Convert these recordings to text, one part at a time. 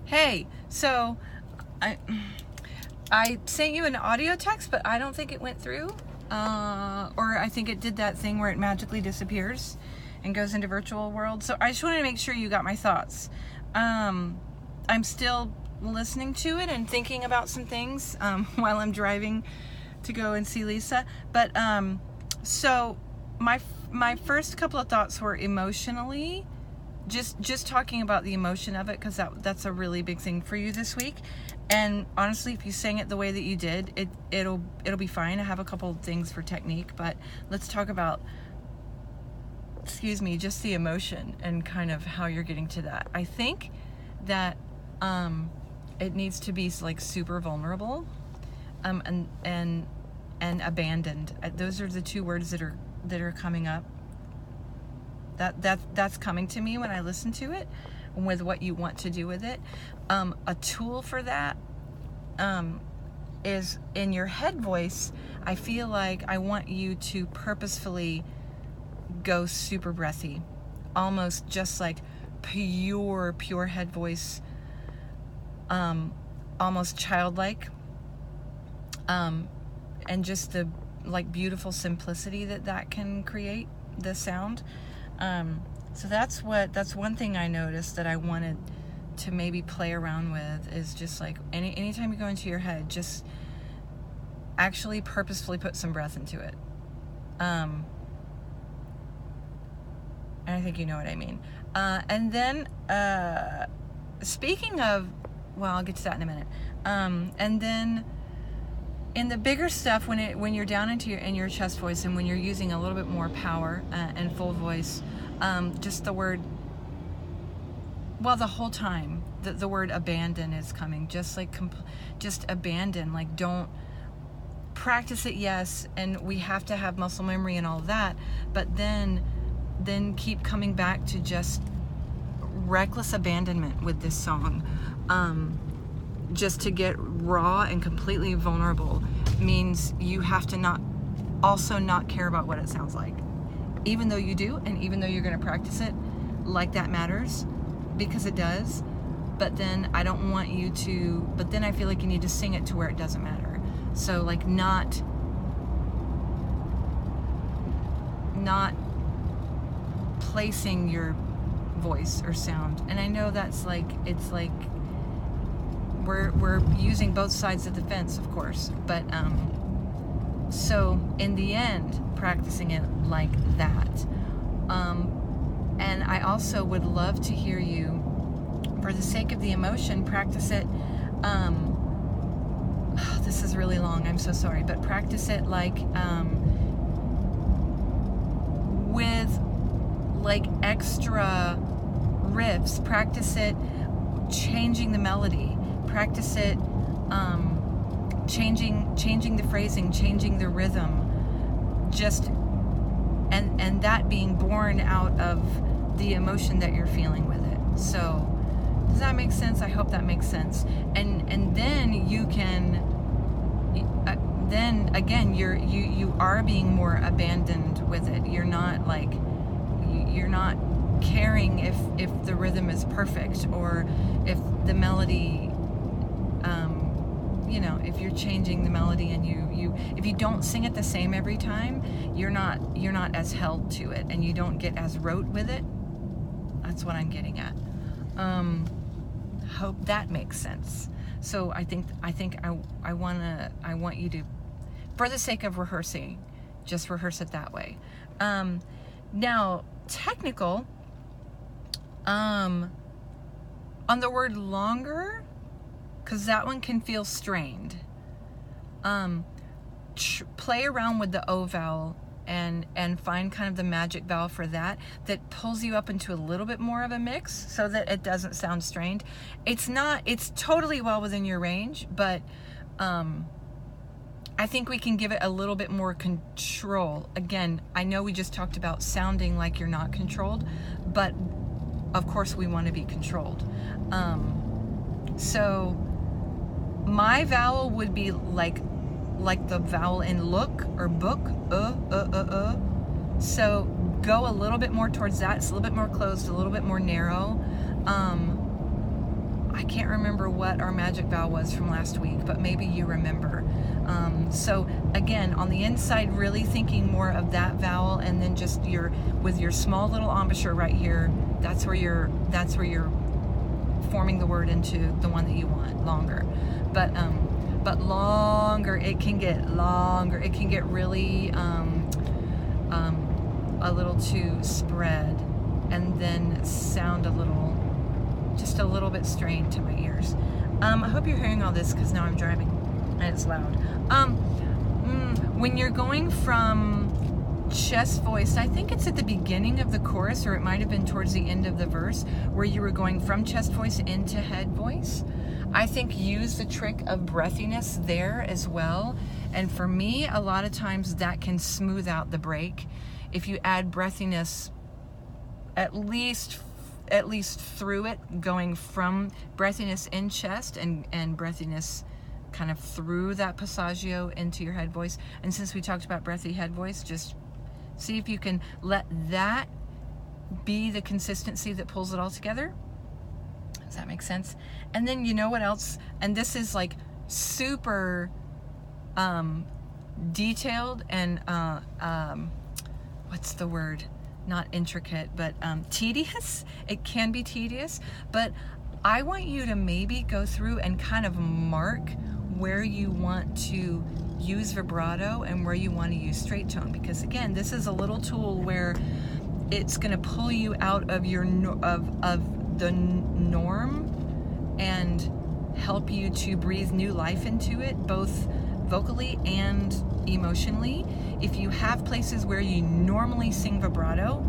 Hey, so I sent you an audio text, but I don't think it went through. Or I think it did that thing where it magically disappears and goes into virtual world. So I just wanted to make sure you got my thoughts. I'm still listening to it and thinking about some things while I'm driving to go and see Lisa. But so my first couple of thoughts were emotionally. Just talking about the emotion of it, because that's a really big thing for you this week. And honestly, if you sang it the way that you did, it'll be fine. I have a couple of things for technique, but let's talk about, just the emotion and kind of how you're getting to that. I think that it needs to be like super vulnerable, and abandoned. Those are the two words that are coming up. That's coming to me when I listen to it, with what you want to do with it. A tool for that is in your head voice. I feel like I want you to purposefully go super breathy, almost just like pure head voice, almost childlike, and just the like beautiful simplicity that can create the sound. So that's one thing I noticed that I wanted to maybe play around with, is just like anytime you go into your head, just actually purposefully put some breath into it. And I think you know what I mean. And then, speaking of, well, I'll get to that in a minute. And then in the bigger stuff, when you're down into your chest voice, and when you're using a little bit more power and full voice, just the word, well, the whole time the word abandon is coming, just abandon. Like, don't practice it, yes, and we have to have muscle memory and all of that, but then keep coming back to just reckless abandonment with this song. Just to get raw and completely vulnerable means you have to not care about what it sounds like, even though you do, and even though you're going to practice it like that matters, because it does. But then I don't want you to, but then I feel like you need to sing it to where it doesn't matter. So like not placing your voice or sound. And I know that's like, it's like we're using both sides of the fence, of course, but so in the end, practicing it like that. And I also would love to hear you, for the sake of the emotion, practice it. This is really long, I'm so sorry, but practice it like with like extra riffs. Practice it changing the melody. Practice it changing the phrasing, changing the rhythm, just and that being born out of the emotion that you're feeling with it. So does that make sense? I hope that makes sense. And then you can then again you are being more abandoned with it. You're not like you're not caring if the rhythm is perfect, or if the melody, if you're changing the melody, and if you don't sing it the same every time, you're not as held to it, and you don't get as rote with it. That's what I'm getting at. Hope that makes sense. So I think I want you to, for the sake of rehearsing, just rehearse it that way. Now, technical, on the word longer, because that one can feel strained. Play around with the O vowel and find kind of the magic vowel for that pulls you up into a little bit more of a mix, so that it doesn't sound strained. It's totally well within your range, but I think we can give it a little bit more control. Again, I know we just talked about sounding like you're not controlled, but of course we want to be controlled. So my vowel would be like the vowel in look or book, So go a little bit more towards that. It's a little bit more closed, a little bit more narrow. I can't can't remember what our magic vowel was from last week, but maybe you remember. So again, on the inside, really thinking more of that vowel, and then just with your small little embouchure right here, that's where you're forming the word into the one that you want, longer. But longer, it can get longer. It can get really a little too spread, and then sound just a little bit strained to my ears. I hope you're hearing all this, because now I'm driving and it's loud. When you're going from chest voice, I think it's at the beginning of the chorus, or it might have been towards the end of the verse, where you were going from chest voice into head voice. I think use the trick of breathiness there as well. And for me, a lot of times that can smooth out the break. If you add breathiness at least through it, going from breathiness in chest and breathiness kind of through that passaggio into your head voice. And since we talked about breathy head voice, just see if you can let that be the consistency that pulls it all together. Does that make sense? And then you know what else? And this is like super detailed and what's the word? Not intricate, but tedious. It can be tedious, but I want you to maybe go through and kind of mark where you want to use vibrato and where you want to use straight tone, because again, this is a little tool where it's going to pull you out of your of the norm and help you to breathe new life into it, both vocally and emotionally. If you have places where you normally sing vibrato,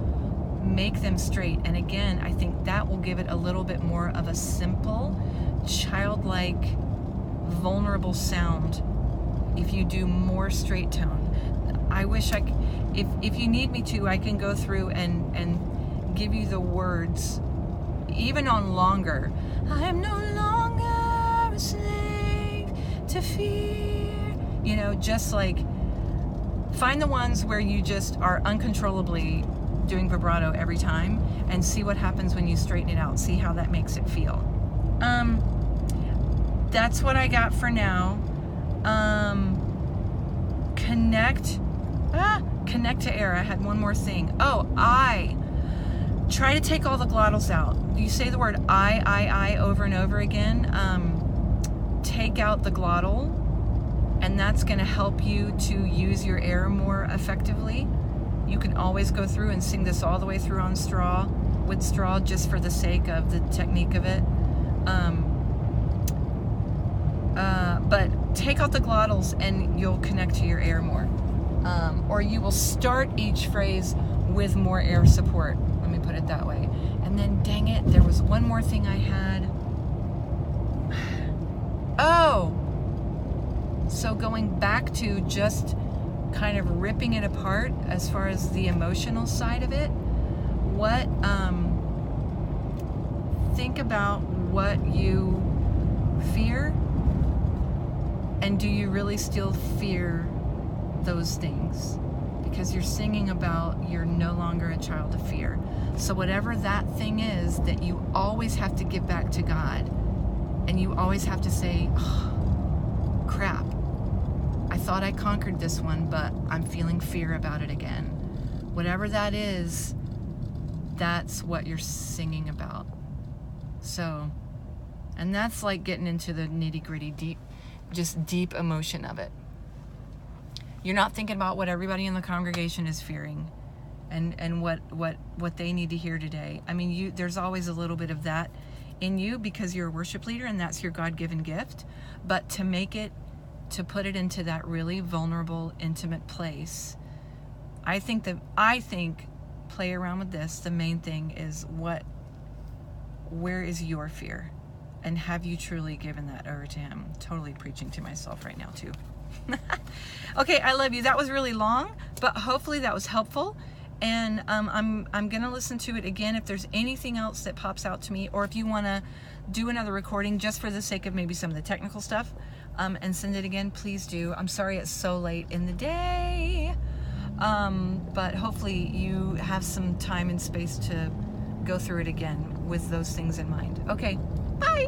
make them straight. And again, I think that will give it a little bit more of a simple, childlike, vulnerable sound if you do more straight tone. I wish I could, if you need me to, I can go through and give you the words even on longer. I am no longer a slave to fear. You know, just like find the ones where you just are uncontrollably doing vibrato every time, and see what happens when you straighten it out. See how that makes it feel. That's what I got for now. Connect to air. I had one more thing. I try to take all the glottals out. You say the word I over and over again. Take out the glottal, and that's going to help you to use your air more effectively. You can always go through and sing this all the way through on straw, with straw, just for the sake of the technique of it. But take out the glottals and you'll connect to your air more. Or you will start each phrase with more air support. Let me put it that way. And then, dang it, there was one more thing I had. So going back to just kind of ripping it apart as far as the emotional side of it, think about what you fear, and do you really still fear those things? Because you're singing about you're no longer a child of fear. So whatever that thing is that you always have to give back to God, and you always have to say, oh, crap, I thought I conquered this one, but I'm feeling fear about it again. Whatever that is, that's what you're singing about. So, and that's like getting into the nitty-gritty, deep emotion of it. You're not thinking about what everybody in the congregation is fearing and what they need to hear today. I mean, there's always a little bit of that in you because you're a worship leader and that's your God-given gift. But to put it into that really vulnerable, intimate place, I think play around with this. The main thing is where is your fear? And have you truly given that over to him? Totally preaching to myself right now too. Okay, I love you. That was really long, but hopefully that was helpful. And I'm gonna listen to it again if there's anything else that pops out to me, or if you want to do another recording just for the sake of maybe some of the technical stuff, and send it again, please do. I'm sorry it's so late in the day, but hopefully you have some time and space to go through it again with those things in mind. Okay, bye.